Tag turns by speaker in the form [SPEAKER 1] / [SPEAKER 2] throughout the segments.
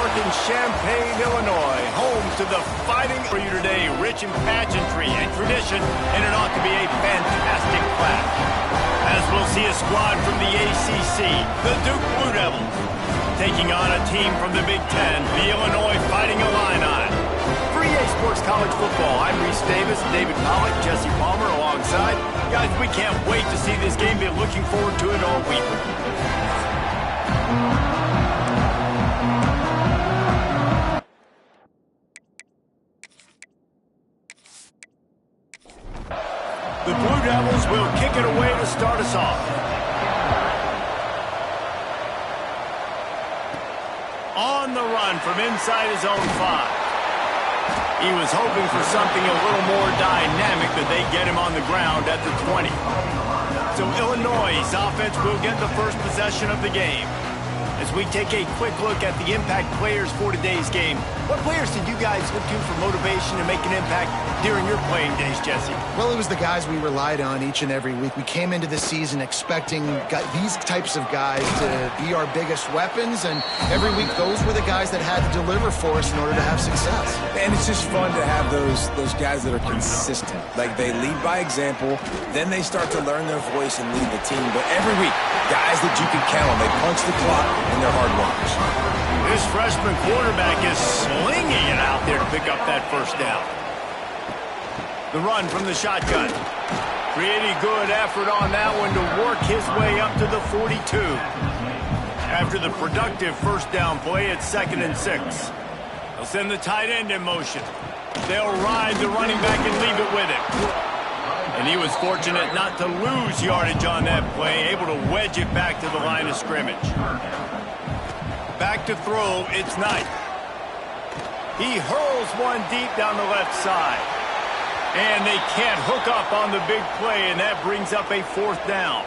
[SPEAKER 1] Park in Champaign, Illinois, home to the Fighting for you today, rich in pageantry and tradition, and it ought to be a fantastic clash. As we'll see a squad from the ACC, the Duke Blue Devils, taking on a team from the Big Ten, the Illinois Fighting Illini. For EA Sports College Football, I'm Reese Davis, David Pollock, Jesse Palmer alongside. Guys, we can't wait to see this game. Been looking forward to it all week. The Blue Devils will kick it away to start us off. On the run from inside his own 5. He was hoping for something a little more dynamic, but they get him on the ground at the 20. So Illinois' offense will get the first possession of the game. As we take a quick look at the impact players for today's game, what players did you guys look to for motivation to make an impact during your playing days, Jesse?
[SPEAKER 2] Well, it was the guys we relied on each and every week. We came into the season expecting these types of guys to be our biggest weapons, and every week those were the guys that had to deliver for us in order to have success.
[SPEAKER 3] And it's just fun to have those guys that are consistent. Like, they lead by example, then they start to learn their voice and lead the team. But every week, guys that you can count on, they punch the clock and they're hard workers.
[SPEAKER 1] This freshman quarterback is slinging it out there to pick up that first down. The run from the shotgun. Pretty good effort on that one to work his way up to the 42. After the productive first down play, it's 2nd and 6. They'll send the tight end in motion. They'll ride the running back and leave it with him. And he was fortunate not to lose yardage on that play, able to wedge it back to the line of scrimmage. Back to throw, it's Knight. He hurls one deep down the left side. And they can't hook up on the big play, and that brings up a 4th down.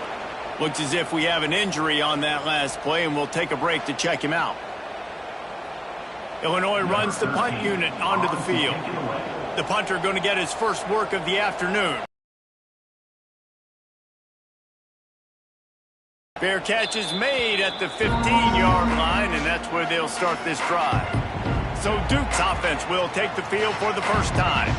[SPEAKER 1] Looks as if we have an injury on that last play, and we'll take a break to check him out. Illinois runs the punt unit onto the field. The punter going to get his first work of the afternoon. Fair catch is made at the 15-yard line, and that's where they'll start this drive. So Duke's offense will take the field for the first time.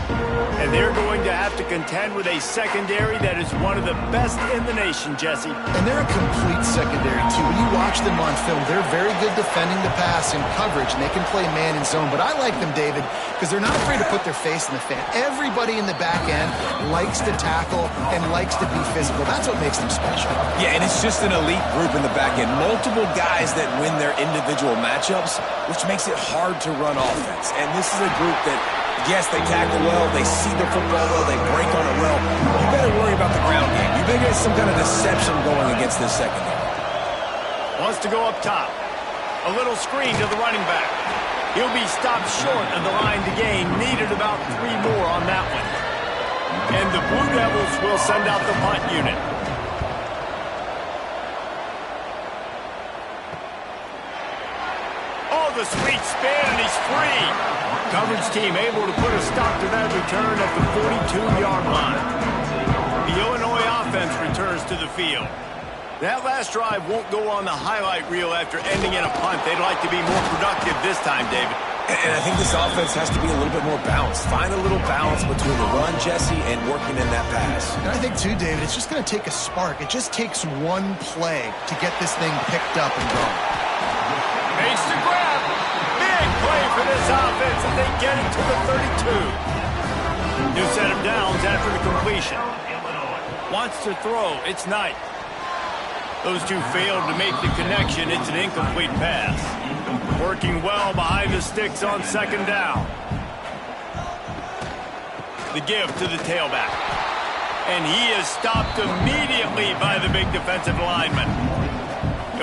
[SPEAKER 1] And they're going to have to contend with a secondary that is one of the best in the nation, Jesse.
[SPEAKER 2] And they're a complete secondary, too. When you watch them on film, they're very good defending the pass and coverage, and they can play man and zone. But I like them, David, because they're not afraid to put their face in the fan. Everybody in the back end likes to tackle and likes to be physical. That's what makes them special.
[SPEAKER 3] Yeah, and it's just an elite group in the back end. Multiple guys that win their individual matchups, which makes it hard to run offense. And this is a group that, yes, they tackle well, they see the football well, they break on it well. You better worry about the ground game. You better get some kind of deception going against this secondary.
[SPEAKER 1] Wants to go up top. A little screen to the running back. He'll be stopped short of the line to gain. Needed about 3 more on that one. And the Blue Devils will send out the punt unit. Oh, the sweet spin, and he's free. Coverage team able to put a stop to that return at the 42-yard line. The Illinois offense returns to the field. That last drive won't go on the highlight reel after ending in a punt. They'd like to be more productive this time, David.
[SPEAKER 3] And I think this offense has to be a little bit more balanced. Find a little balance between the run, Jesse, and working in that pass.
[SPEAKER 2] And I think, too, David, it's just going to take a spark. It just takes one play to get this thing picked up and going.
[SPEAKER 1] Makes the grab. Big play for this offense, and they get it to the 32. New set of downs after the completion. Wants to throw. It's Knight. Those two failed to make the connection. It's an incomplete pass. Working well behind the sticks on 2nd down. The give to the tailback. And he is stopped immediately by the big defensive lineman.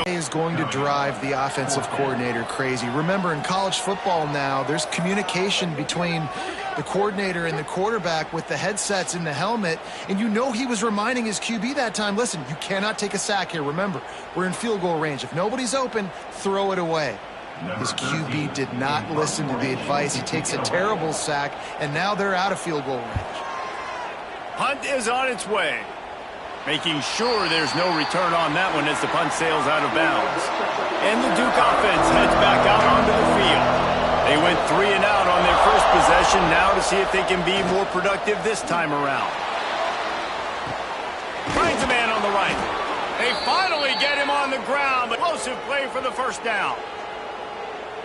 [SPEAKER 2] Is going to drive the offensive coordinator crazy. Remember, in college football now, there's communication between the coordinator and the quarterback with the headsets in the helmet, and you know he was reminding his QB that time, listen, you cannot take a sack here. Remember, we're in field goal range. If nobody's open, throw it away. His QB did not listen to the advice. He takes a terrible sack, and now they're out of field goal range.
[SPEAKER 1] Punt is on its way. Making sure there's no return on that one as the punt sails out of bounds. And the Duke offense heads back out onto the field. They went 3 and out on their first possession. Now to see if they can be more productive this time around. Finds a man on the right. They finally get him on the ground. Explosive play for the first down.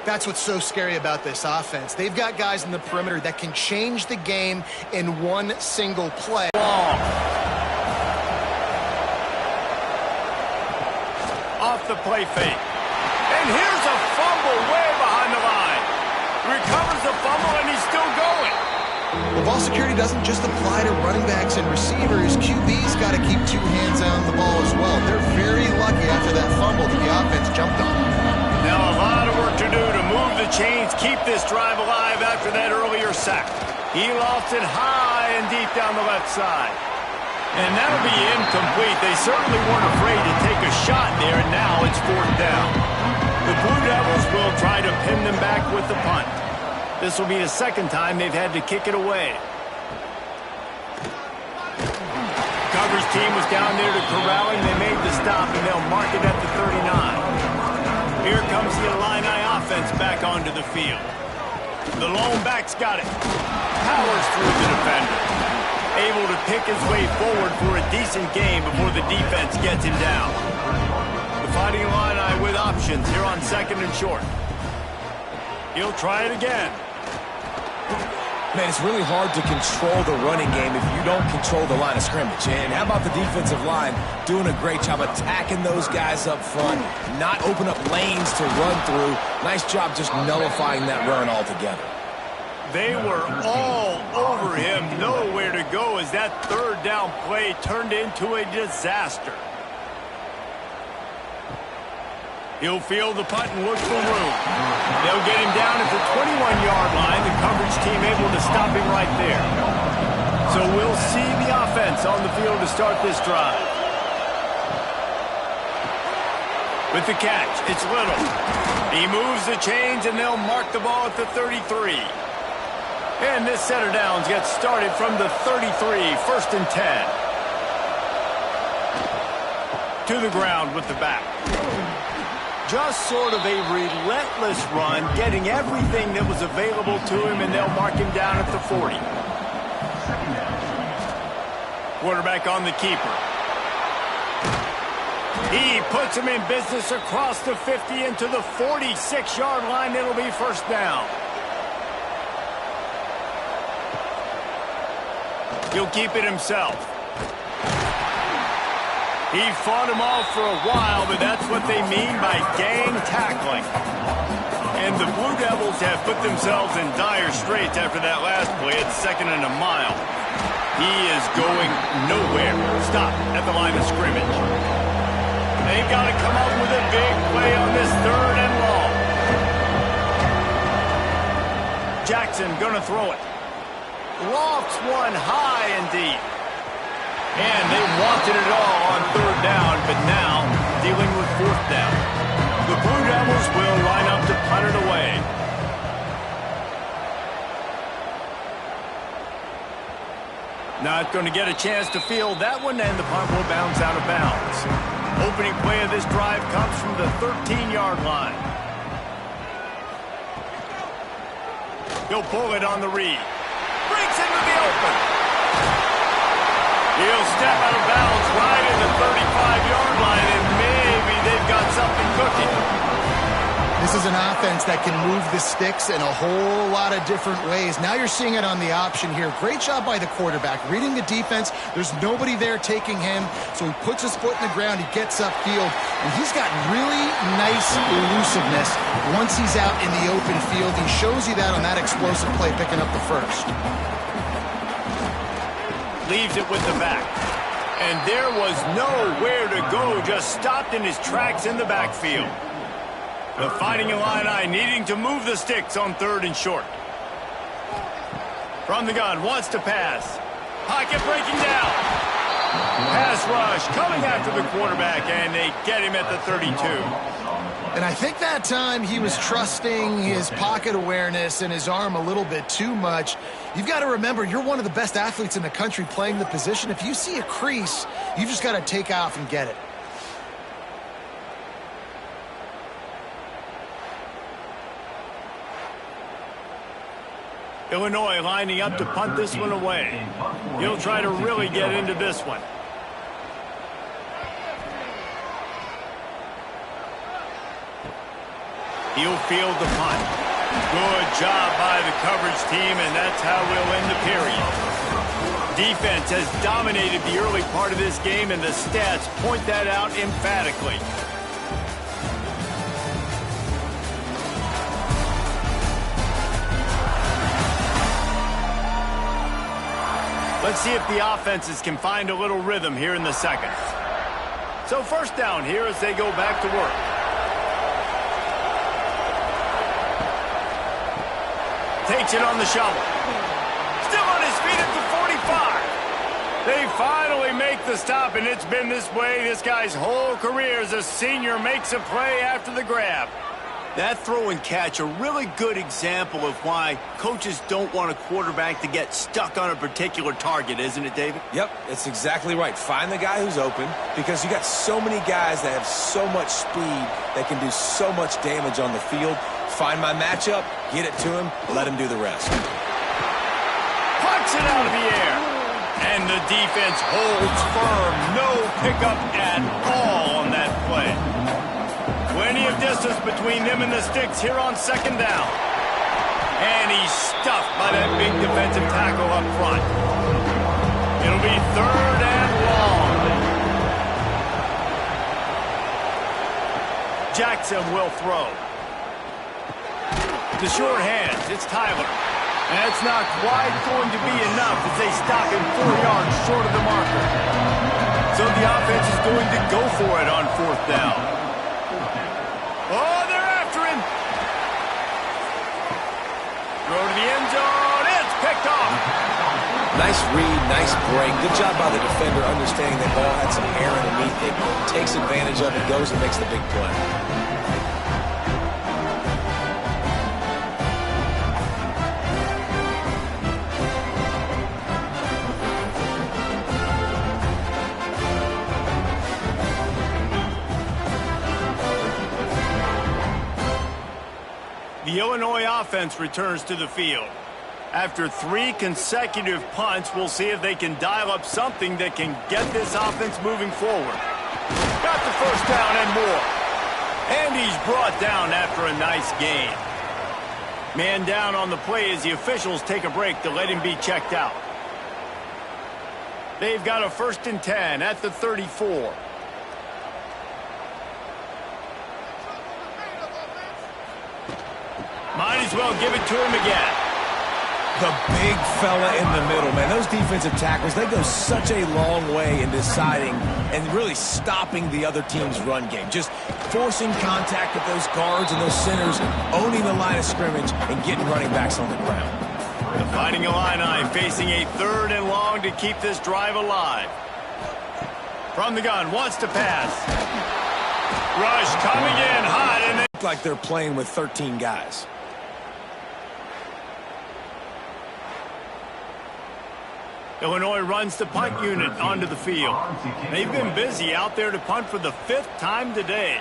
[SPEAKER 2] That's what's so scary about this offense. They've got guys in the perimeter that can change the game in one single play.
[SPEAKER 1] Off the play fake. And here's a fumble way behind the line. Recovers the fumble, and he's still going.
[SPEAKER 2] Well, ball security doesn't just apply to running backs and receivers. QB's got to keep 2 hands on the ball as well. They're very lucky after that fumble that the offense jumped on.
[SPEAKER 1] Now a lot of work to do to move the chains, keep this drive alive after that earlier sack. He lost it high and deep down the left side. And that'll be incomplete. They certainly weren't afraid to take a shot there, and now it's 4th down. The Blue Devils will try to pin them back with the punt. This will be the second time they've had to kick it away. Coverage team was down there to corralling. They made the stop, and they'll mark it at the 39. Here comes the Illini offense back onto the field. The lone back's got it. Powers through the defender. Able to pick his way forward for a decent game before the defense gets him down. The Fighting Illini with options here on 2nd and short. He'll try it again.
[SPEAKER 3] Man, it's really hard to control the running game if you don't control the line of scrimmage. And how about the defensive line doing a great job attacking those guys up front, not open up lanes to run through. Nice job just nullifying that run altogether.
[SPEAKER 1] They were all over him, nowhere to go as that 3rd down play turned into a disaster. He'll field the punt and look for room. They'll get him down at the 21-yard line. The coverage team able to stop him right there. So we'll see the offense on the field to start this drive. With the catch, it's Little. He moves the chains, and they'll mark the ball at the 33. And this set of downs gets started from the 33, 1st and 10. To the ground with the back. Just sort of a relentless run, getting everything that was available to him, and they'll mark him down at the 40. Quarterback on the keeper. He puts him in business across the 50 into the 46-yard line. It'll be 1st down. He'll keep it himself. He fought him off for a while, but that's what they mean by gang tackling. And the Blue Devils have put themselves in dire straits after that last play at 2nd and a mile. He is going nowhere. Stop at the line of scrimmage. They've got to come up with a big play on this 3rd and long. Jackson gonna throw it. Lofts one high and deep. And they wanted it all on 3rd down, but now dealing with 4th down. The Blue Devils will line up to punt it away. Not going to get a chance to field that one, and the punt will bounce out of bounds. Opening play of this drive comes from the 13-yard line. He'll pull it on the read. Breaks into the open. He'll step out of bounds right at the 35-yard line, and maybe they've got something cooking.
[SPEAKER 2] This is an offense that can move the sticks in a whole lot of different ways. Now you're seeing it on the option here. Great job by the quarterback. Reading the defense, there's nobody there taking him, so he puts his foot in the ground, he gets upfield, and he's got really nice elusiveness once he's out in the open field. He shows you that on that explosive play, picking up the 1st.
[SPEAKER 1] Leaves it with the back. And there was nowhere to go, just stopped in his tracks in the backfield. The Fighting Illini needing to move the sticks on 3rd and short. From the gun, wants to pass. Pocket breaking down. Pass rush coming after the quarterback, and they get him at the 32.
[SPEAKER 2] And I think that time he was trusting his pocket awareness and his arm a little bit too much. You've got to remember, you're one of the best athletes in the country playing the position. If you see a crease, you just got to take off and get it.
[SPEAKER 1] Illinois lining up to punt this one away. He'll try to really get into this one. He'll field the punt. Good job by the coverage team, and that's how we'll end the period. Defense has dominated the early part of this game, and the stats point that out emphatically. Let's see if the offenses can find a little rhythm here in the second. So first down here as they go back to work. Takes it on the shovel. Still on his feet at the 45. They finally make the stop, and it's been this way this guy's whole career as a senior makes a play after the grab. That throw and catch, a really good example of why coaches don't want a quarterback to get stuck on a particular target, isn't it, David?
[SPEAKER 3] Yep, it's exactly right. Find the guy who's open, because you got so many guys that have so much speed that can do so much damage on the field. Find my matchup, get it to him, let him do the rest.
[SPEAKER 1] Punts it out of the air. And the defense holds firm. No pickup at all on that play. Plenty of distance between them and the sticks here on second down. And he's stuffed by that big defensive tackle up front. It'll be third and long. Jackson will throw. The short hands, it's Tyler. And that's not quite going to be enough as they stop him 4 yards short of the marker. So the offense is going to go for it on fourth down. Oh, they're after him. Throw to the end zone. It's picked off.
[SPEAKER 3] Nice read, nice break. Good job by the defender understanding that ball had some air underneath it. Takes advantage of it, goes and makes the big play.
[SPEAKER 1] The Illinois offense returns to the field. After 3 consecutive punts, we'll see if they can dial up something that can get this offense moving forward. Got the first down and more. And he's brought down after a nice gain. Man down on the play as the officials take a break to let him be checked out. They've got a 1st and 10 at the 34. Might as well give it to him again.
[SPEAKER 3] The big fella in the middle, man. Those defensive tackles, they go such a long way in deciding and really stopping the other team's run game. Just forcing contact with those guards and those centers, owning the line of scrimmage, and getting running backs on the ground.
[SPEAKER 1] The Fighting Illini facing a 3rd and long to keep this drive alive. From the gun, wants to pass. Rush coming in hot, and they
[SPEAKER 3] Look like they're playing with 13 guys.
[SPEAKER 1] Illinois runs the punt unit onto the field. They've been busy out there to punt for the 5th time today.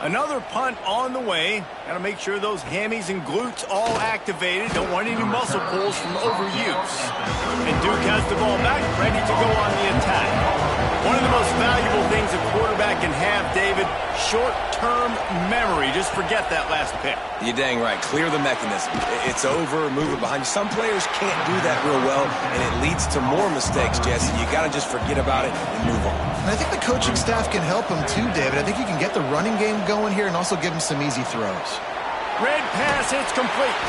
[SPEAKER 1] Another punt on the way. Got to make sure those hammies and glutes all activated. Don't want any muscle pulls from overuse. And Duke has the ball back, ready to go on the attack. One of the most valuable things a quarterback can have, David, short-term memory. Just forget that last pick.
[SPEAKER 3] You're dang right. Clear the mechanism. It's over, move it behind you. Some players can't do that real well, and it leads to more mistakes, Jesse. You got to just forget about it and move on.
[SPEAKER 2] And I think the coaching staff can help him too, David. I think you can get the running game going here and also give him some easy throws.
[SPEAKER 1] Red pass, it's complete.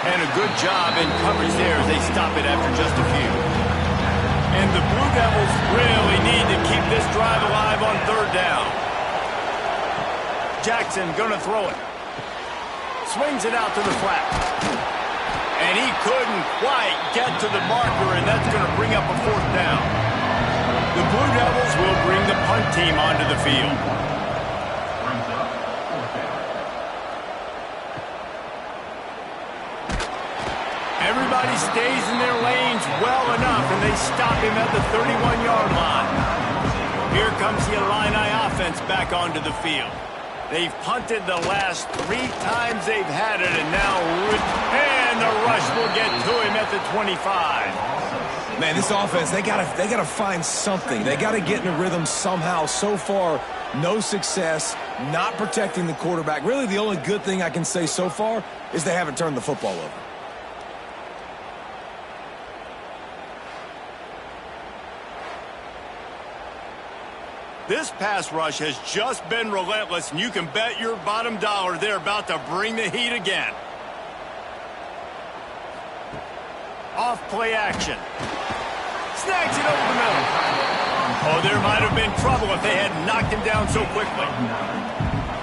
[SPEAKER 1] And a good job in coverage there as they stop it after just a few. And the Blue Devils really need to keep this drive alive on 3rd down. Jackson gonna throw it. Swings it out to the flat. And he couldn't quite get to the marker, and that's gonna bring up a 4th down. The Blue Devils will bring the punt team onto the field. Everybody stays in their lanes well enough, and they stop him at the 31-yard line. Here comes the Illini offense back onto the field. They've punted the last 3 times they've had it, and now the rush will get to him at the 25.
[SPEAKER 3] Man, this offense, they gotta find something. They gotta get in a rhythm somehow. So far, no success, not protecting the quarterback. Really, the only good thing I can say so far is they haven't turned the football over.
[SPEAKER 1] This pass rush has just been relentless, and you can bet your bottom dollar they're about to bring the heat again. Off play action. Snags it over the middle. Oh, there might have been trouble if they had knocked him down so quickly.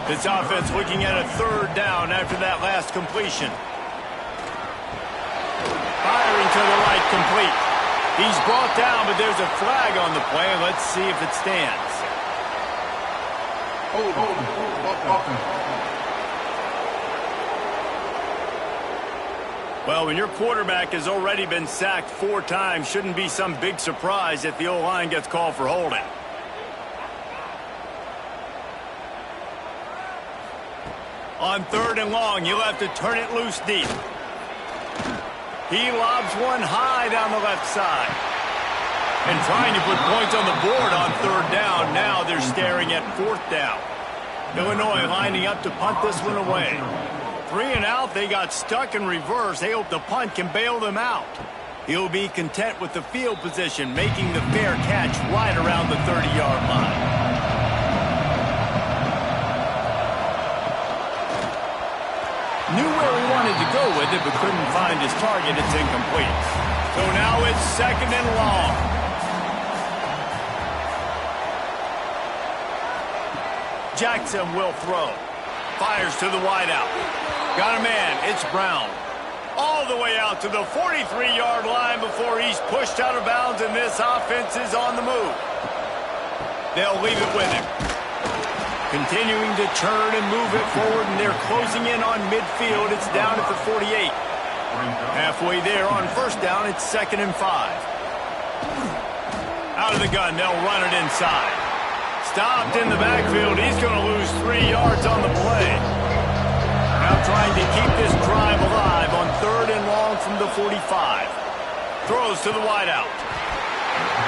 [SPEAKER 1] This offense looking at a 3rd down after that last completion. Firing to the right, complete. He's brought down, but there's a flag on the play. Let's see if it stands. Well, when your quarterback has already been sacked 4 times, shouldn't be some big surprise if the O-line gets called for holding. On 3rd and long, you'll have to turn it loose deep. He lobs one high down the left side. And trying to put points on the board on 3rd down. Now they're staring at 4th down. Illinois lining up to punt this one away. 3 and out, they got stuck in reverse. They hope the punt can bail them out. He'll be content with the field position, making the fair catch right around the 30-yard line. Knew where he wanted to go with it, but couldn't find his target. It's incomplete. So now it's 2nd and long. Jackson will throw. Fires to the wideout. Got a man. It's Brown. All the way out to the 43-yard line before he's pushed out of bounds, and this offense is on the move. They'll leave it with him. Continuing to turn and move it forward, and they're closing in on midfield. It's down at the 48. Halfway there on 1st down, it's 2nd and 5. Out of the gun, they'll run it inside. Stopped in the backfield. He's going to lose 3 yards on the play. Now trying to keep this drive alive on 3rd and long from the 45. Throws to the wideout.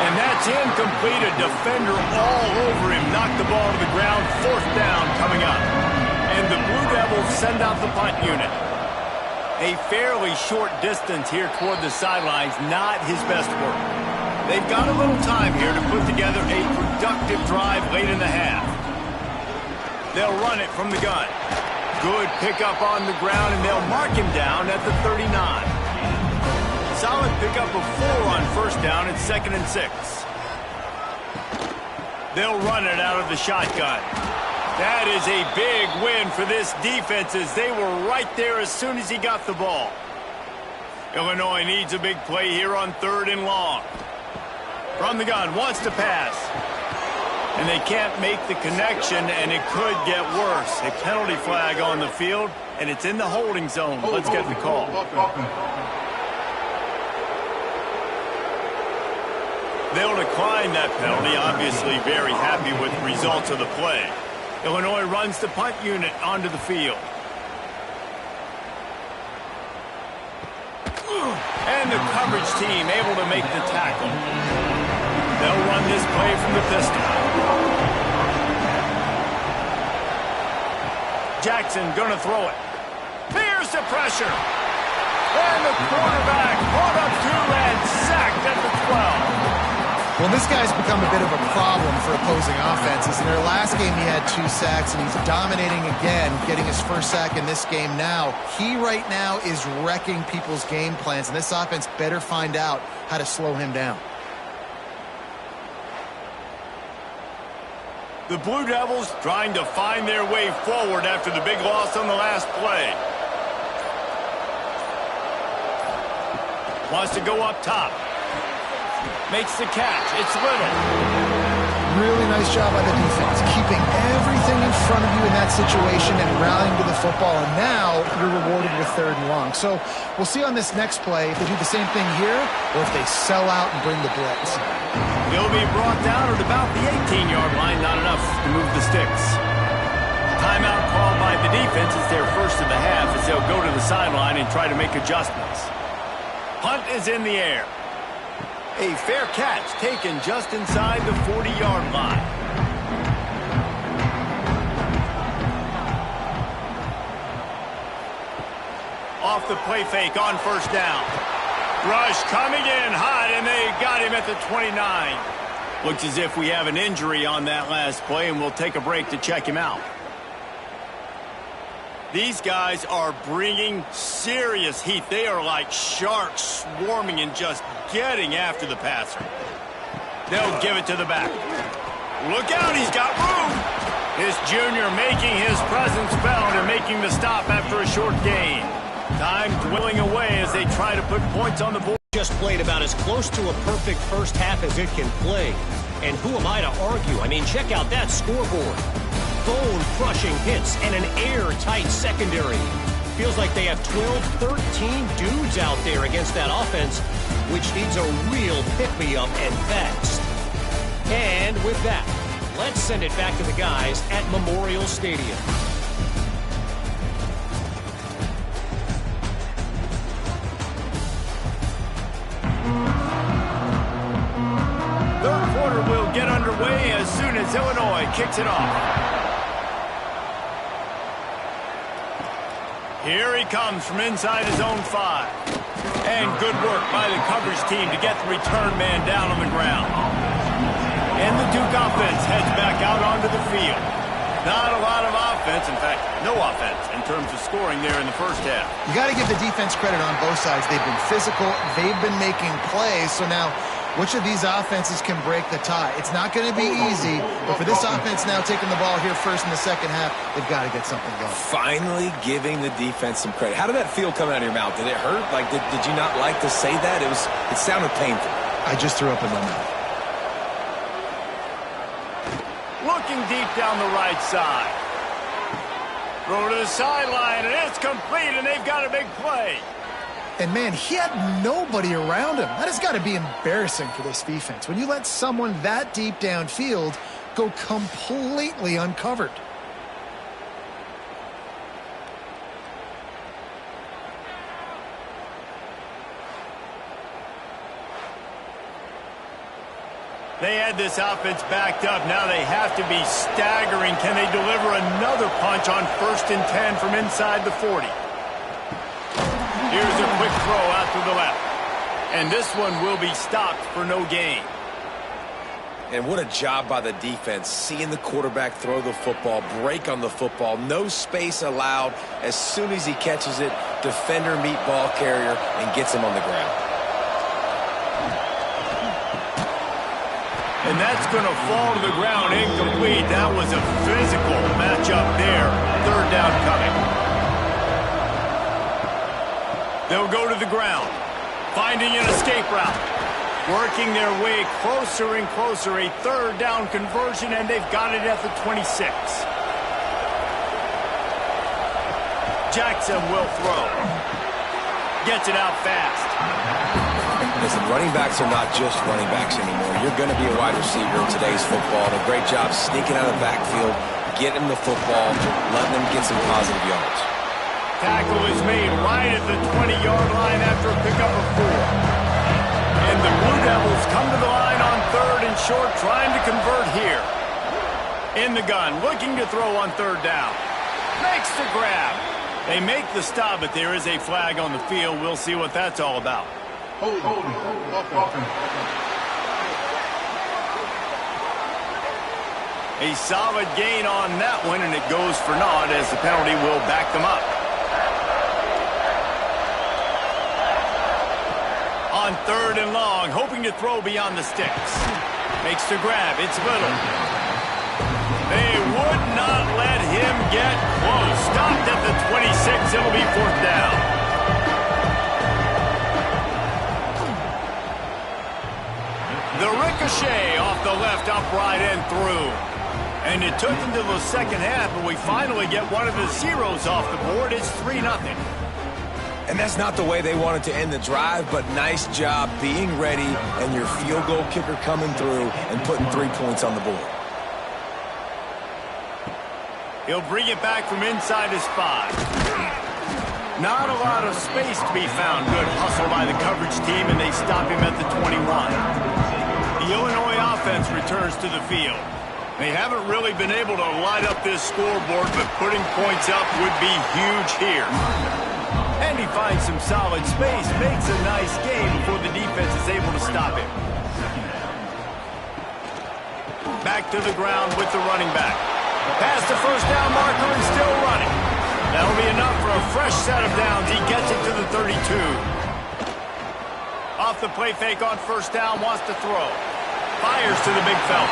[SPEAKER 1] And that's incomplete. A defender all over him. Knocked the ball to the ground. 4th down coming up. And the Blue Devils send out the punt unit. A fairly short distance here toward the sidelines. Not his best work. They've got a little time here to put together a productive drive late in the half. They'll run it from the gun. Good pickup on the ground, and they'll mark him down at the 39. Solid pickup of 4 on 1st down. It's 2nd and 6. They'll run it out of the shotgun. That is a big win for this defense, as they were right there as soon as he got the ball. Illinois needs a big play here on 3rd and long. From the gun, wants to pass. And they can't make the connection, and it could get worse. A penalty flag on the field, and it's in the holding zone. Let's get the call. They'll decline that penalty, obviously very happy with the results of the play. Illinois runs the punt unit onto the field. And the coverage team able to make the tackle. They'll run this play from the pistol. Jackson gonna throw it. Fears the pressure. And the quarterback brought up 2 and sacked at the 12.
[SPEAKER 2] Well, this guy's become a bit of a problem for opposing offenses. In their last game, he had 2 sacks, and he's dominating again, getting his 1st sack in this game now. He right now is wrecking people's game plans, and this offense better find out how to slow him down.
[SPEAKER 1] The Blue Devils trying to find their way forward after the big loss on the last play. Wants to go up top. Makes the catch. It's Little.
[SPEAKER 2] Really nice job by the defense, keeping everything in front of you in that situation and rallying to the football. And now you're rewarded with 3rd and long. So we'll see on this next play if they do the same thing here or if they sell out and bring the blitz.
[SPEAKER 1] He'll be brought down at about the 18-yard line. Not enough to move the sticks. Timeout called by the defense is their first of the half as they'll go to the sideline and try to make adjustments. Punt is in the air. A fair catch taken just inside the 40-yard line. Off the play fake on first down. Rush coming in hot, and they got him at the 29. Looks as if we have an injury on that last play, and we'll take a break to check him out. These guys are bringing serious heat. They are like sharks swarming and just getting after the passer. They'll give it to the back. Look out, he's got room. This junior making his presence felt and making the stop after a short gain. Time dwindling away as they try to put points on the board.
[SPEAKER 4] Just played about as close to a perfect first half as it can play. And who am I to argue? I mean, check out that scoreboard. Bone-crushing hits and an airtight secondary. Feels like they have 12, 13 dudes out there against that offense, which needs a real pick-me-up and fast. And with that, let's send it back to the guys at Memorial Stadium.
[SPEAKER 1] Third quarter will get underway as soon as Illinois kicks it off. Here he comes from inside his own 5. And good work by the coverage team to get the return man down on the ground. And the Duke offense heads back out onto the field. Not a lot of offense, in fact, no offense in terms of scoring there in the first half.
[SPEAKER 2] You got to give the defense credit on both sides. They've been physical. They've been making plays. So now, which of these offenses can break the tie? It's not going to be easy, but for this offense now taking the ball here first in the second half, they've got to get something going.
[SPEAKER 3] Finally giving the defense some credit. How did that feel coming out of your mouth? Did it hurt? Like, did you not like to say that? It sounded painful.
[SPEAKER 2] I just threw up in my mouth.
[SPEAKER 1] Looking deep down the right side. Throw to the sideline, and it's complete, and they've got a big play.
[SPEAKER 2] And, man, he had nobody around him. That has got to be embarrassing for this defense. When you let someone that deep downfield go completely uncovered.
[SPEAKER 1] They had this offense backed up. Now they have to be staggering. Can they deliver another punch on 1st and 10 from inside the 40? Here's a quick throw out to the left. And this one will be stopped for no gain.
[SPEAKER 3] And what a job by the defense, seeing the quarterback throw the football, break on the football, no space allowed. As soon as he catches it, defender meet ball carrier and gets him on the ground.
[SPEAKER 1] And that's going to fall to the ground incomplete. That was a physical matchup there. Third down coming. They'll go to the ground, finding an escape route, working their way closer and closer, a third down conversion, and they've got it at the 26. Jackson will throw. Gets it out fast.
[SPEAKER 3] Listen, running backs are not just running backs anymore. You're going to be a wide receiver in today's football. And a great job sneaking out of the backfield, getting the football, letting them get some positive yards.
[SPEAKER 1] Tackle is made right at the 20-yard line after a pickup of 4. And the Blue Devils come to the line on 3rd and short, trying to convert here. In the gun, looking to throw on 3rd down. Makes the grab. They make the stop, but there is a flag on the field. We'll see what that's all about. A solid gain on that one, and it goes for naught as the penalty will back them up. On 3rd and long, hoping to throw beyond the sticks. Makes the grab. It's Little. They would not let him get close. Stopped at the 26. It'll be 4th down. The ricochet off the left upright and through. And it took until the second half, but we finally get one of the zeros off the board. It's 3-0.
[SPEAKER 3] And that's not the way they wanted to end the drive, but nice job being ready and your field goal kicker coming through and putting 3 points on the board.
[SPEAKER 1] He'll bring it back from inside his 5. Not a lot of space to be found. Good hustle by the coverage team, and they stop him at the 21. The Illinois offense returns to the field. They haven't really been able to light up this scoreboard, but putting points up would be huge here. And he finds some solid space, makes a nice game before the defense is able to stop him. Back to the ground with the running back. Past the first down marker and still running. That'll be enough for a fresh set of downs. He gets it to the 32. Off the play fake on first down, wants to throw. Fires to the big fella.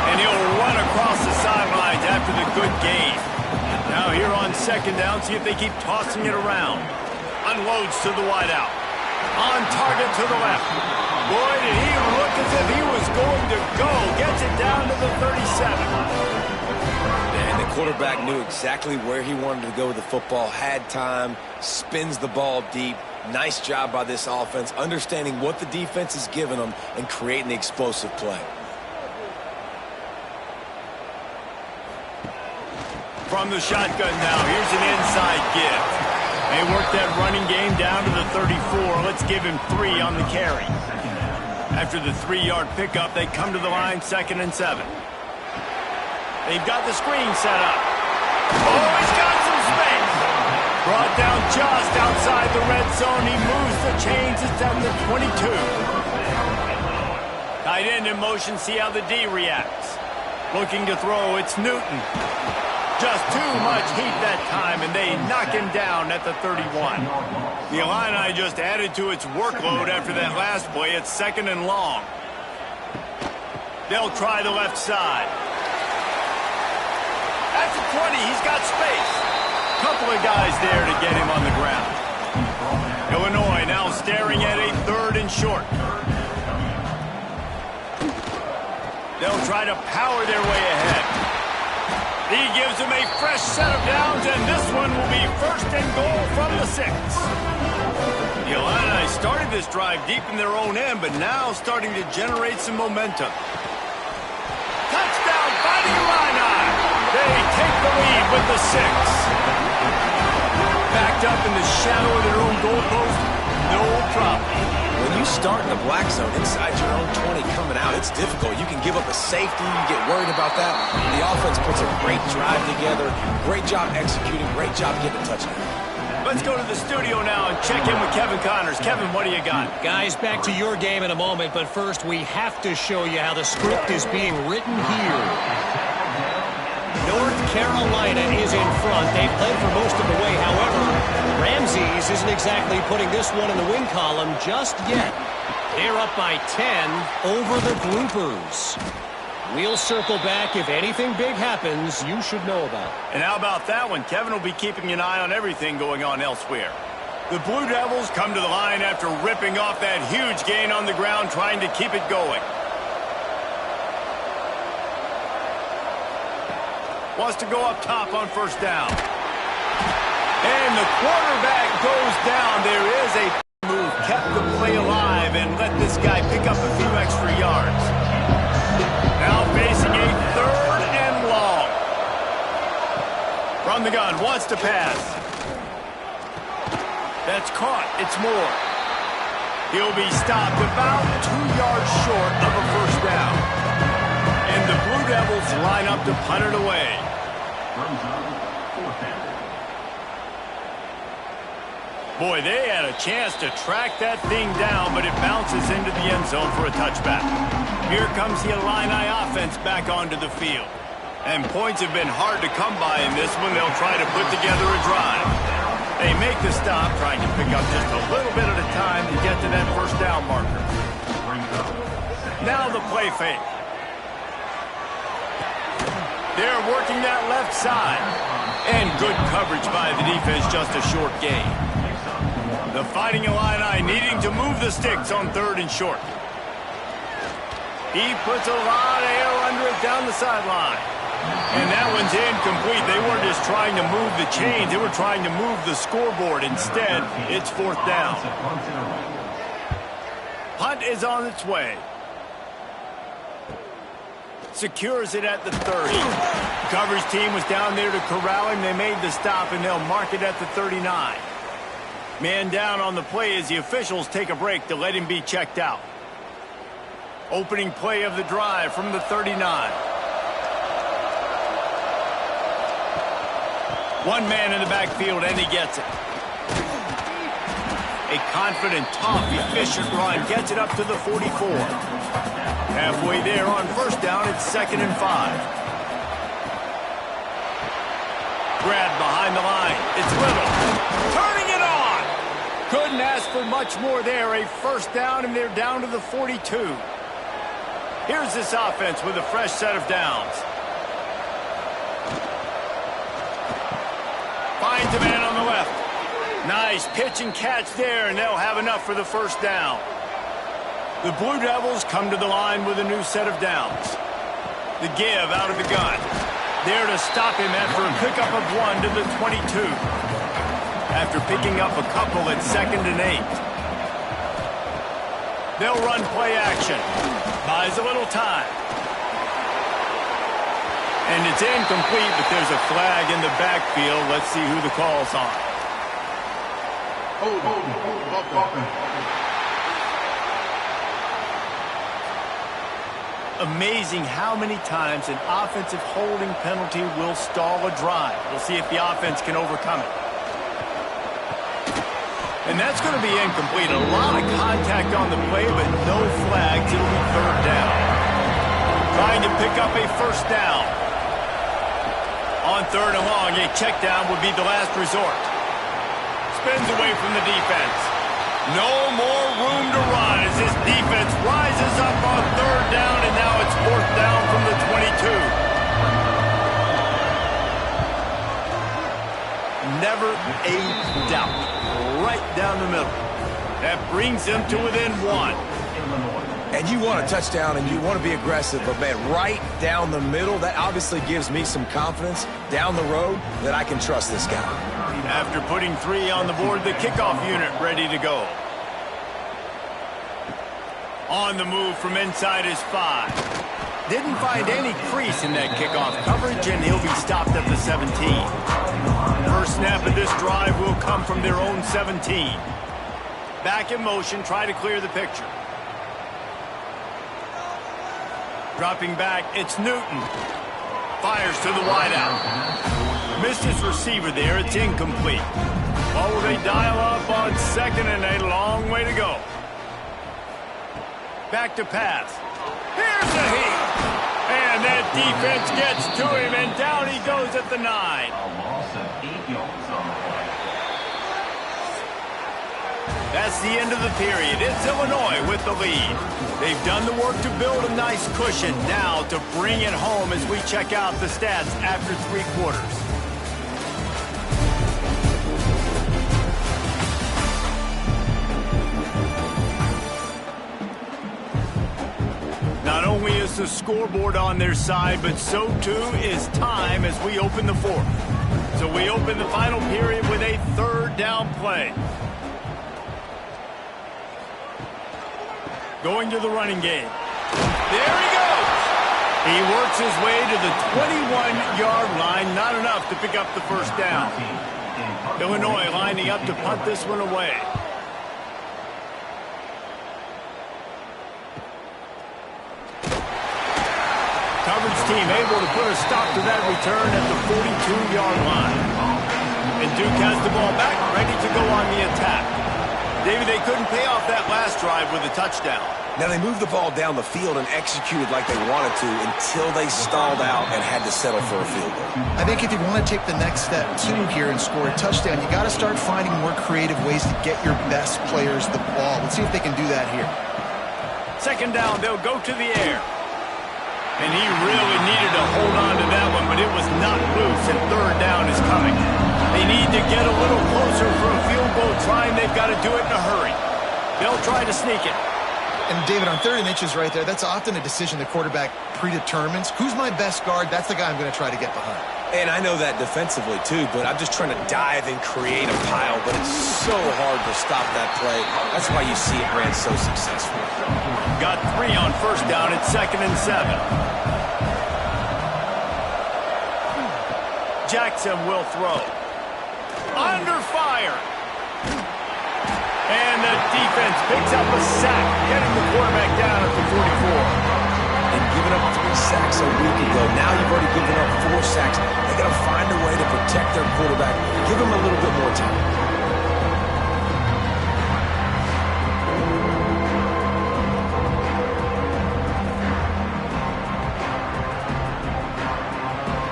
[SPEAKER 1] And he'll run across the sidelines after the good gain. Now here on second down, see if they keep tossing it around. Unloads to the wideout. On target to the left. Boy, did he look as if he was going to go. Gets it down to the 37.
[SPEAKER 3] And the quarterback knew exactly where he wanted to go with the football, had time, spins the ball deep. Nice job by this offense, understanding what the defense is giving them and creating the explosive play.
[SPEAKER 1] From the shotgun now, here's an inside give. They work that running game down to the 34. Let's give him 3 on the carry. After the 3-yard pickup, they come to the line, 2nd and 7. They've got the screen set up. Oh, he's got some space. Brought down just outside the red zone. He moves the chains. It's at the 22. Tight end in motion. See how the D reacts. Looking to throw. It's Newton. Just too much heat that time, and they knock him down at the 31. The Illini just added to its workload after that last play. It's 2nd and long. They'll try the left side. At the 20, he's got space. Couple of guys there to get him on the ground. Illinois now staring at a 3rd and short. They'll try to power their way ahead. He gives them a fresh set of downs, and this one will be 1st and goal from the 6. The Illini started this drive deep in their own end, but now starting to generate some momentum. Touchdown, Fighting Illini! They take the lead with the 6. Backed up in the shadow of their own goalpost, no problem.
[SPEAKER 3] When you start in the black zone inside your own 20 coming out, it's difficult. You can give up a safety. You get worried about that. The offense puts a great drive together. Great job executing. Great job getting a touchdown.
[SPEAKER 1] Let's go to the studio now and check in with Kevin Connors. Kevin, what do you got?
[SPEAKER 4] Guys, back to your game in a moment, but first we have to show you how the script is being written here. North Carolina is in front. They've played for most of the way. However, Ramses isn't exactly putting this one in the win column just yet. They're up by 10 over the Bloopers. We'll circle back. If anything big happens, you should know about it.
[SPEAKER 1] And how about that one? Kevin will be keeping an eye on everything going on elsewhere. The Blue Devils come to the line after ripping off that huge gain on the ground, trying to keep it going. Wants to go up top on first down. And the quarterback goes down. There is a move, kept the play alive, and let this guy pick up a few extra yards. Now facing a 3rd and long. From the gun, wants to pass. That's caught. It's Moore. He'll be stopped about 2 yards short of a first down. And the Blue Devils line up to punt it away. Boy, they had a chance to track that thing down, but it bounces into the end zone for a touchback. Here comes the Illini offense back onto the field. And points have been hard to come by in this one. They'll try to put together a drive. They make the stop, trying to pick up just a little bit at a time to get to that first down marker. Now the play fake. They're working that left side. And good coverage by the defense, just a short gain. The Fighting Illini needing to move the sticks on 3rd and short. He puts a lot of air under it down the sideline. And that one's incomplete. They weren't just trying to move the chains. They were trying to move the scoreboard. Instead, it's 4th down. Punt is on its way. Secures it at the 30. coverage team was down there to corral him. They made the stop, and they'll mark it at the 39. Man down on the play as the officials take a break to let him be checked out. Opening play of the drive from the 39. One man in the backfield, and he gets it. A confident, tough, efficient run gets it up to the 44. Halfway there on first down, it's 2nd and 5. Grab behind the line. It's Little. Turning it on. Couldn't ask for much more there. A first down, and they're down to the 42. Here's this offense with a fresh set of downs. Finds a man on the left. Nice pitch and catch there, and they'll have enough for the first down. The Blue Devils come to the line with a new set of downs. The give out of the gun. There to stop him after a pickup of 1 to the 22. After picking up a couple at 2nd and 8. They'll run play action. Buys a little time. And it's incomplete, but there's a flag in the backfield. Let's see who the call's on. Amazing how many times an offensive holding penalty will stall a drive. We'll see if the offense can overcome it. And that's going to be incomplete. A lot of contact on the play, but no flags. It'll be 3rd down. Trying to pick up a first down. On 3rd and long, a check down would be the last resort. Spins away from the defense. No more room to run as this defense rises up on 3rd down, and now it's 4th down from the 22. Never a doubt. Right down the middle. That brings them to within 1.
[SPEAKER 3] And you want a touchdown and you want to be aggressive, but man, right down the middle, that obviously gives me some confidence down the road that I can trust this guy.
[SPEAKER 1] After putting 3 on the board, the kickoff unit ready to go. On the move from inside his 5. Didn't find any crease in that kickoff coverage, and he'll be stopped at the 17. First snap of this drive will come from their own 17. Back in motion, try to clear the picture. Dropping back, it's Newton. Fires to the wideout. Missed his receiver there, it's incomplete. Oh, they dial up on 2nd and 8, a long way to go. Back to pass. Here's the heat. And that defense gets to him, and down he goes at the 9. That's the end of the period. It's Illinois with the lead. They've done the work to build a nice cushion. Now to bring it home as we check out the stats after 3 quarters. Not only is the scoreboard on their side, but so too is time as we open the 4th. So we open the final period with a 3rd down play. Going to the running game. There he goes. He works his way to the 21-yard line. Not enough to pick up the first down. Illinois lining up to punt this one away. Coverage team able to put a stop to that return at the 42-yard line. And Duke has the ball back, ready to go on the attack. David, they couldn't pay off that last drive with a touchdown.
[SPEAKER 3] Now, they moved the ball down the field and executed like they wanted to until they stalled out and had to settle for a field goal.
[SPEAKER 2] I think if you want to take the next step, too, here and score a touchdown, you got to start finding more creative ways to get your best players the ball. Let's see if they can do that here.
[SPEAKER 1] 2nd down, they'll go to the air. And he really needed to hold on to that one, but it was not loose, and 3rd down is coming. They need to get a little closer for a field goal trying. They've got to do it in a hurry. They'll try to sneak it.
[SPEAKER 2] And David, on 3rd and inches right there, that's often a decision the quarterback predetermines. Who's my best guard? That's the guy I'm going to try to get behind.
[SPEAKER 3] And I know that defensively, too, but I'm just trying to dive and create a pile, but it's so hard to stop that play. That's why you see it ran so successful.
[SPEAKER 1] Got 3 on first down at 2nd and 7. Jackson will throw. Under fire. And the defense picks up a sack, getting the quarterback down at the 44.
[SPEAKER 3] And giving up 3 sacks a week ago. Now you've already given up 4 sacks. They got to find a way to protect their quarterback. Give him a little bit more time.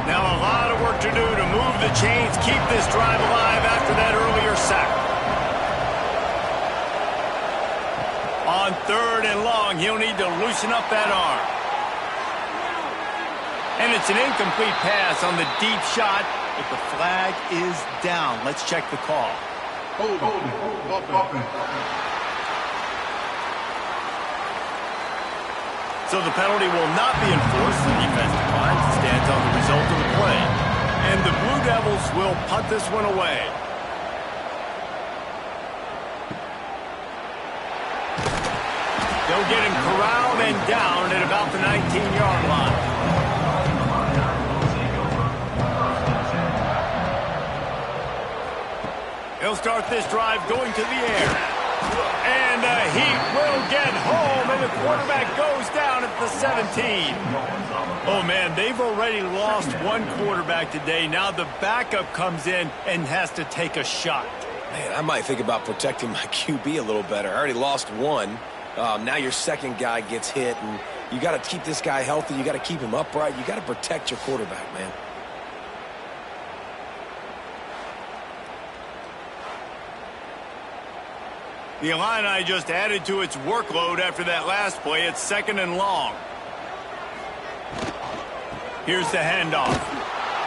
[SPEAKER 1] Now a lot of work to do to move the chains, keep this drive alive after that earlier sack. On 3rd and long, he'll need to loosen up that arm. And it's an incomplete pass on the deep shot, but the flag is down. Let's check the call. So the penalty will not be enforced. The defense declines and stands on the result of the play. And the Blue Devils will punt this one away. They'll get him corralled and down at about the 19-yard line. He'll start this drive going to the air. And he will get home, and the quarterback goes down at the 17. Oh, man, they've already lost one quarterback today. Now the backup comes in and has to take a shot.
[SPEAKER 3] Man, I might think about protecting my QB a little better. I already lost one. Now your second guy gets hit, and you got to keep this guy healthy. You got to keep him upright. You got to protect your quarterback, man.
[SPEAKER 1] The Illini just added to its workload after that last play. It's 2nd and long. Here's the handoff.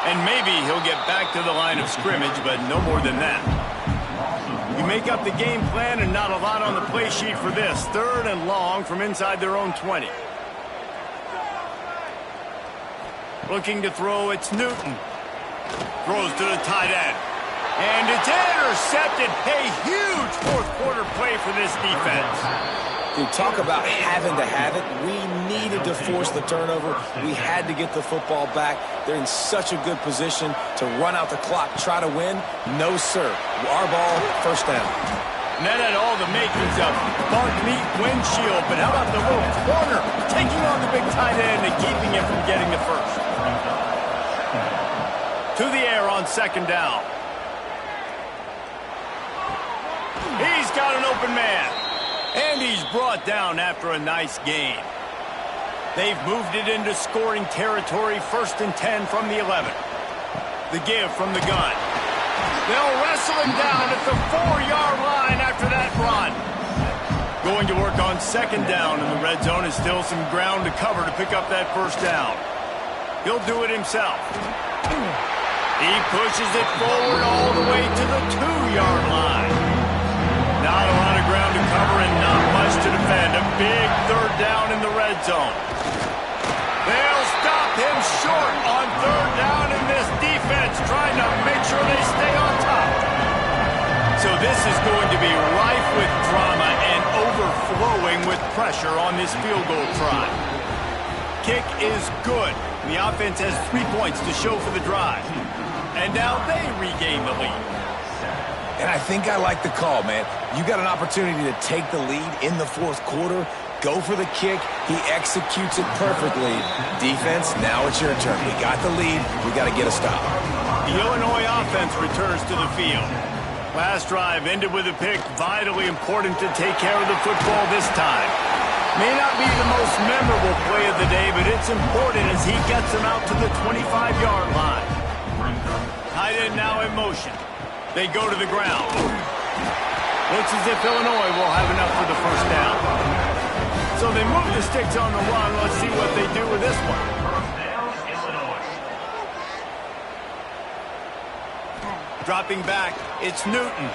[SPEAKER 1] And maybe he'll get back to the line of scrimmage, but no more than that. You make up the game plan and not a lot on the play sheet for this. 3rd and long from inside their own 20. Looking to throw, it's Newton. Throws to the tight end. And it's intercepted. A huge fourth-quarter play for this defense.
[SPEAKER 3] Dude, talk about having to have it. We needed to force the turnover. We had to get the football back. They're in such a good position to run out the clock, try to win. No, sir. Our ball, first down.
[SPEAKER 1] And that had all the makings of bunk meat windshield. But how about the little corner taking on the big tight end and keeping him from getting the first? To the air on 2nd down. He's got an open man. And he's brought down after a nice gain. They've moved it into scoring territory. 1st and 10 from the 11. The give from the gun. They'll wrestle him down at the 4-yard line after that run. Going to work on 2nd down, and the red zone is still some ground to cover to pick up that first down. He'll do it himself. He pushes it forward all the way to the 2-yard line. Not a lot of ground to cover and not much to defend. A big 3rd down in the red zone. They'll stop him short on 3rd down, and this defense trying to make sure they stay on top. So this is going to be rife with drama and overflowing with pressure on this field goal try. Kick is good. The offense has 3 points to show for the drive. And now they regain the lead.
[SPEAKER 3] And I think I like the call, man. You got an opportunity to take the lead in the 4th quarter. Go for the kick. He executes it perfectly. Defense, now it's your turn. We got the lead. We got to get a stop.
[SPEAKER 1] The Illinois offense returns to the field. Last drive ended with a pick. Vitally important to take care of the football this time. May not be the most memorable play of the day, but it's important as he gets them out to the 25-yard line. Tight end now in motion. They go to the ground. Looks as if Illinois will have enough for the first down. So they move the sticks on the run. Let's see what they do with this one. Dropping back, it's Newton.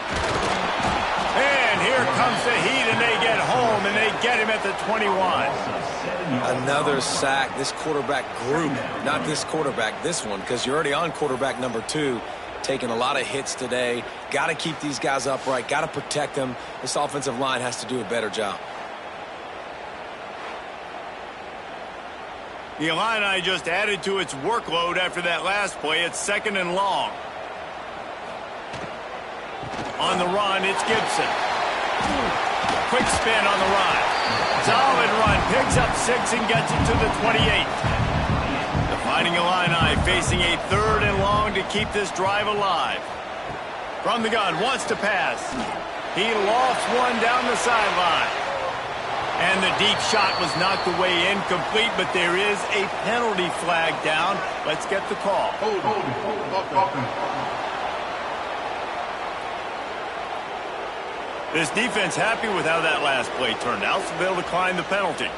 [SPEAKER 1] And here comes the heat, and they get home, and they get him at the 21.
[SPEAKER 3] Another sack. This quarterback group, not this quarterback, this one, because you're already on quarterback number 2. Taking a lot of hits today. Got to keep these guys upright. Got to protect them. This offensive line has to do a better job.
[SPEAKER 1] The Illini just added to its workload after that last play. It's 2nd and long. On the run, it's Gibson. Quick spin on the run. Solid run. Picks up 6 and gets it to the 28. The Fighting Illini facing a 3rd and long to keep this drive alive. From the gun, wants to pass. He lofts one down the sideline. And the deep shot was knocked away incomplete, but there is a penalty flag down. Let's get the call. This defense happy with how that last play turned out, so they'll decline the penalty.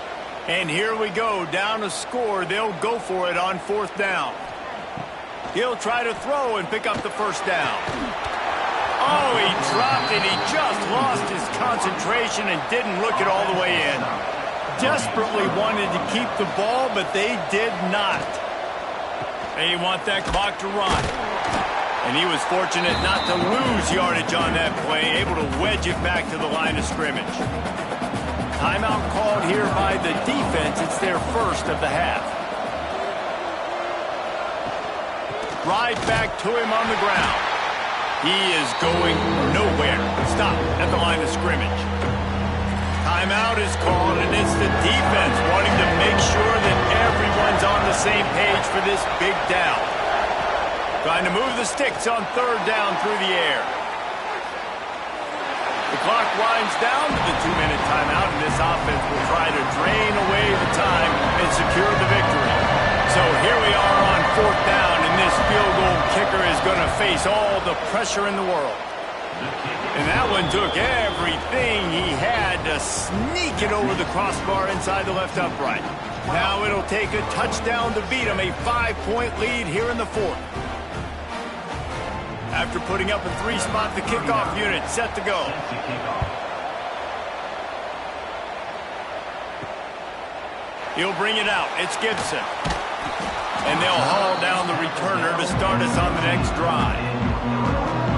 [SPEAKER 1] And here we go, down a score. They'll go for it on 4th down. He'll try to throw and pick up the 1st down. Oh, he dropped it. He just lost his concentration and didn't look it all the way in. Desperately wanted to keep the ball, but they did not. They want that clock to run. And he was fortunate not to lose yardage on that play, able to wedge it back to the line of scrimmage. Timeout called here by the defense. It's their 1st of the half. Right back to him on the ground. He is going nowhere. Stop at the line of scrimmage. Timeout is called, and it's the defense wanting to make sure that everyone's on the same page for this big down. Trying to move the sticks on 3rd down through the air. The clock winds down to the 2-minute timeout, and this offense will try to drain away the time and secure the victory. So here we are on 4th down, and this field goal kicker is going to face all the pressure in the world. And that one took everything he had to sneak it over the crossbar inside the left upright. Now it'll take a touchdown to beat him, a 5-point lead here in the 4th. After putting up a 3-spot, the kickoff unit set to go. He'll bring it out. It's Gibson. And they'll haul down the returner to start us on the next drive.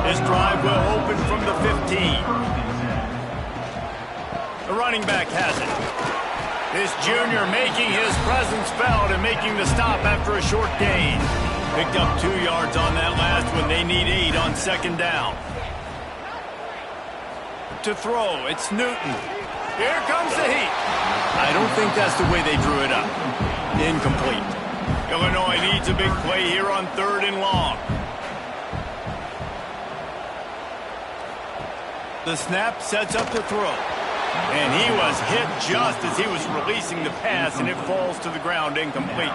[SPEAKER 1] This drive will open from the 15. The running back has it. This junior making his presence felt and making the stop after a short gain. Picked up 2 yards on that last one. They need 8 on 2nd down. To throw, it's Newton. Here comes the heat. I don't think that's the way they drew it up. Incomplete. Illinois needs a big play here on 3rd and long. The snap sets up the throw. And he was hit just as he was releasing the pass, and it falls to the ground incomplete.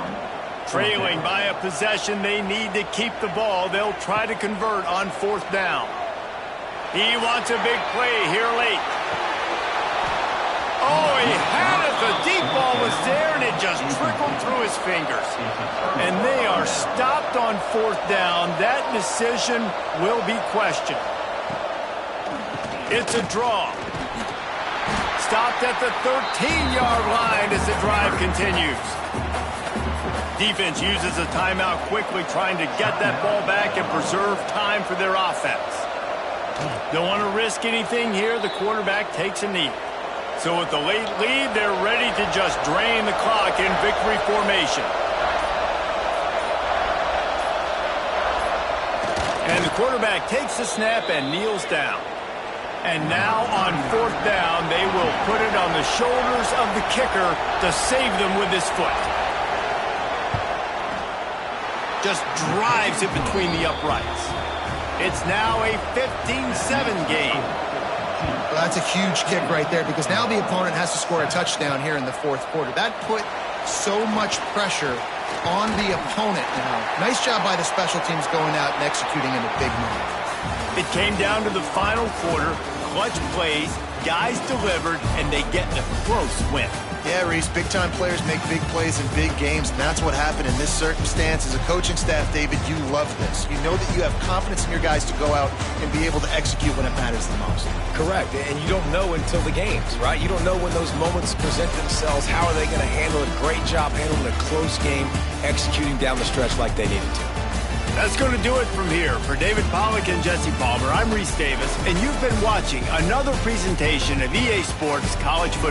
[SPEAKER 1] Trailing by a possession, they need to keep the ball. They'll try to convert on 4th down. He wants a big play here late. Oh, he had it. The deep ball was there, and it just trickled through his fingers. And they are stopped on 4th down. That decision will be questioned. It's a draw. Stopped at the 13-yard line as the drive continues. Defense uses a timeout quickly, trying to get that ball back and preserve time for their offense. Don't want to risk anything here. The quarterback takes a knee. So with the late lead, they're ready to just drain the clock in victory formation. And the quarterback takes the snap and kneels down. And now on 4th down, they will put it on the shoulders of the kicker to save them with his foot. Just drives it between the uprights. It's now a 15-7 game.
[SPEAKER 2] Well, that's a huge kick right there, because now the opponent has to score a touchdown here in the 4th quarter. That put so much pressure on the opponent now. Nice job by the special teams going out and executing in a big moment.
[SPEAKER 1] It came down to the final quarter. Clutch plays, guys delivered, and they get a close win.
[SPEAKER 2] Yeah, Reese, big-time players make big plays in big games, and that's what happened in this circumstance. As a coaching staff, David, you love this. You know that you have confidence in your guys to go out and be able to execute when it matters the most.
[SPEAKER 3] Correct, and you don't know until the games, right? You don't know when those moments present themselves. How are they going to handle it? Great job handling a close game, executing down the stretch like they needed to.
[SPEAKER 1] That's going to do it from here. For David Pollack and Jesse Palmer, I'm Reese Davis, and you've been watching another presentation of EA Sports College Football.